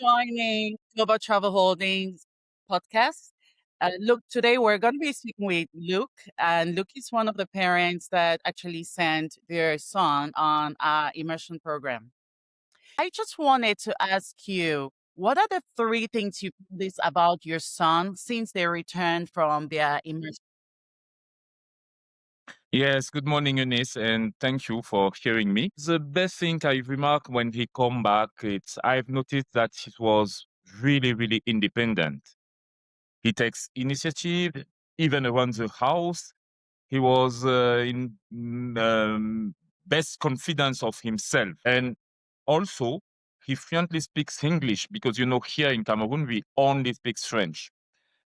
joining Global Travel Holdings podcast. Look, today we're going to be speaking with Luke, and Luke is one of the parents that actually sent their son on our immersion program. I just wanted to ask you, what are the three things you notice about your son since they returned from their immersion? Yes, good morning, Eunice, and thank you for hearing me. The best thing I remark when he come back, it's I've noticed that he was really independent. He takes initiative even around the house. He was in best confidence of himself, and also he fluently speaks English because here in Cameroon we only speak French.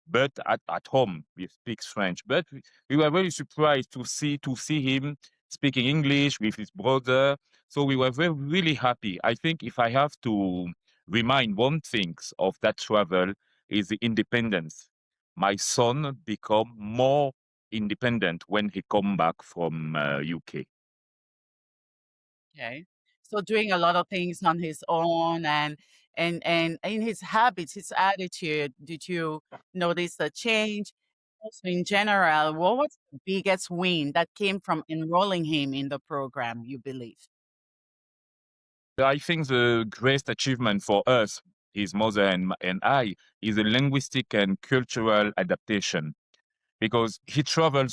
But at home we speak French. But we were very surprised to see him speaking English with his brother. So we were really happy. I think if I have to remind one thing of that travel is the independence. My son become more independent when he come back from UK. Okay. So doing a lot of things on his own and in his habits, his attitude, did you notice a change? Also in general, what was the biggest win that came from enrolling him in the program, you believe? I think the greatest achievement for us, his mother and I, is a linguistic and cultural adaptation. Because he traveled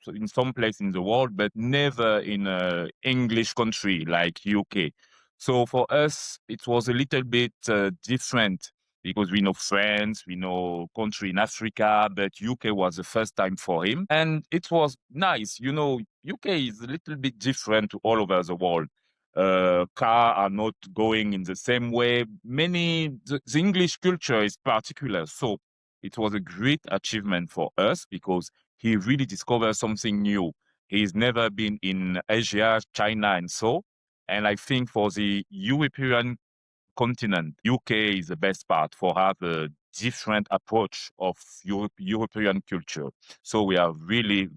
in some place in the world, but never in a English country like UK. So for us, it was a little bit different because we know France, we know country in Africa, but UK was the first time for him. And it was nice. UK is a little bit different to all over the world. Car are not going in the same way. The English culture is particular. So it was a great achievement for us because he really discovered something new. He's never been in Asia, China, and so. And I think for the European continent, UK is the best part for have a different approach of European culture. So we are really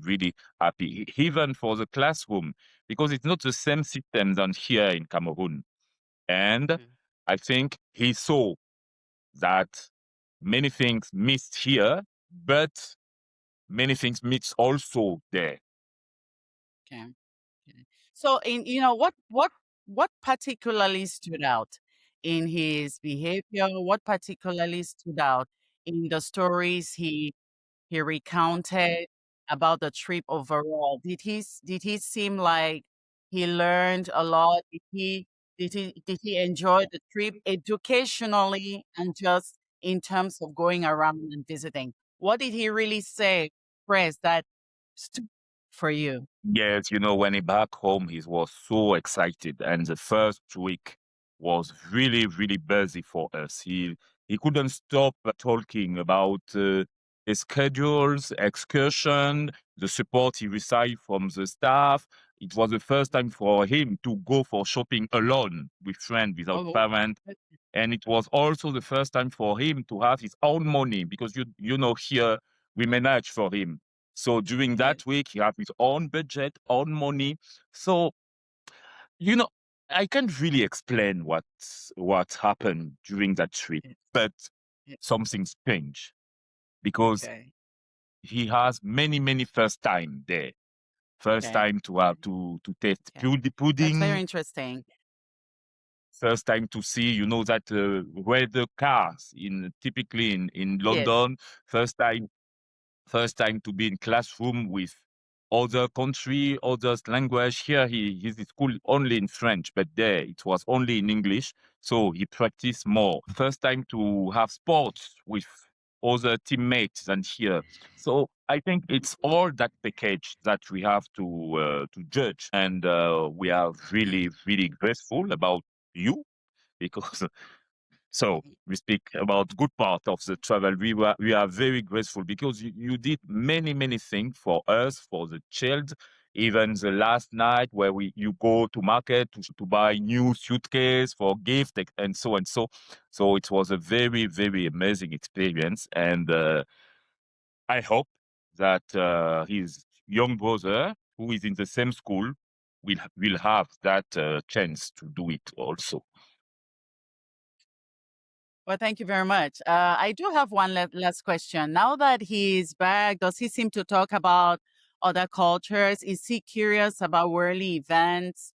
happy, even for the classroom, because it's not the same system than here in Cameroon. And Mm. I think he saw that many things missed here, but many things missed also there. Okay. Okay. So in what particularly stood out in his behavior? What particularly stood out in the stories he recounted about the trip overall? Did he seem like he learned a lot? Did he enjoy the trip educationally and just in terms of going around and visiting? What did he really say, Press, that stood for you? Yes, when he back home, he was so excited, and the first week was really busy for us. He couldn't stop talking about his schedules, excursion, the support he received from the staff. It was the first time for him to go for shopping alone with friends, without Oh, parents. And it was also the first time for him to have his own money because you know here we manage for him. So during yes, that week, he had his own budget, own money. So you know, I can't really explain what happened during that trip, yes, but yes. something strange because Okay, he has many first time there. First okay, time to have to taste okay. That's very pudding. interesting. First time to see, that weather cars in typically in Yes, London. First time to be in classroom with other country, others language. Here he's in school only in French, but there it was only in English. So he practiced more. First time to have sports with other teammates than here. So I think it's all that package that we have to judge, and we are really grateful about you because so we speak about good part of the travel. We are very grateful because you did many things for us, for the child. Even the last night where you go to market to buy new suitcase for gift and so and so. So it was a very amazing experience, and I hope that his young brother, who is in the same school, will have that chance to do it also. Well, thank you very much. I do have one last question. Now that he's back, does he seem to talk about other cultures? Is he curious about worldly events?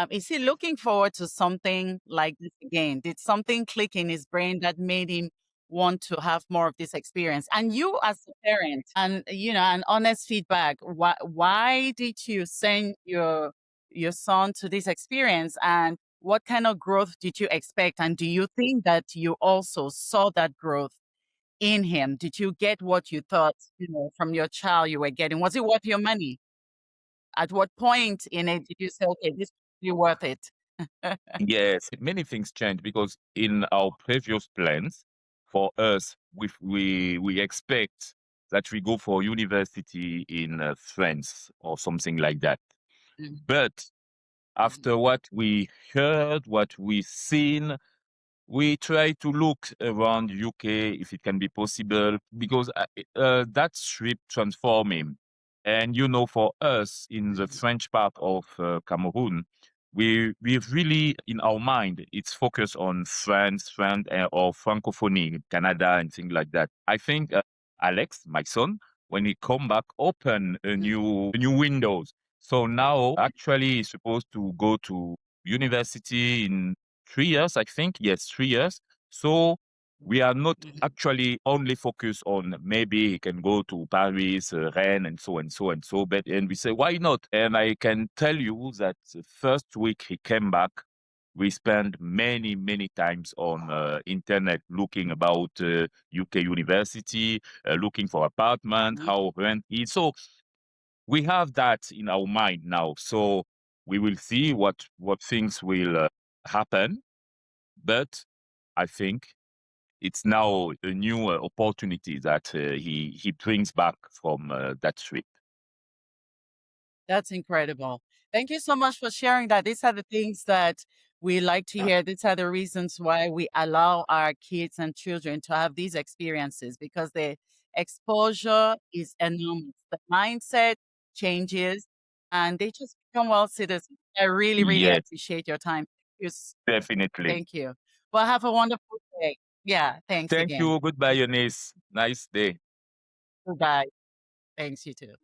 Is he looking forward to something like this again? Did something click in his brain that made him want to have more of this experience? And you, as a parent, and an honest feedback. Why did you send your son to this experience? And what kind of growth did you expect? And do you think that you also saw that growth in him? Did you get what you thought, from your child you were getting? Was it worth your money? At what point in it did you say, okay, this is really worth it? Yes, many things change because in our previous plans, for us, we expect that we go for university in France or something like that. Mhm, But mhm, after what we heard, what we seen, we try to look around UK if it can be possible because that trip transformed him. And for us in the mhm, French part of Cameroon, we really in our mind it's focused on France, or Francophonie, Canada, and things like that. I think Alex, my son, when he come back, open mhm, a new windows. So now actually he's supposed to go to university in 3 years, I think. Yes, 3 years. So we are not mhm, actually only focused on maybe he can go to Paris, Rennes, and so and so and so. But and we say why not? And I can tell you that the first week he came back, we spent many times on internet looking about UK university, looking for apartment, mhm. how rent is. So we have that in our mind now. So we will see what things will happen. But I think it's now a new opportunity that he brings back from that trip. That's incredible. Thank you so much for sharing that. These are the things that we like to hear. These are the reasons why we allow our kids and children to have these experiences because the exposure is enormous. The mindset changes and they just become well citizens. I really Yes, appreciate your time. definitely. Thank you. Well, have a wonderful day. Yeah, thanks Thank again. you. Goodbye, Eunice. Nice day. Goodbye. Thanks, you too.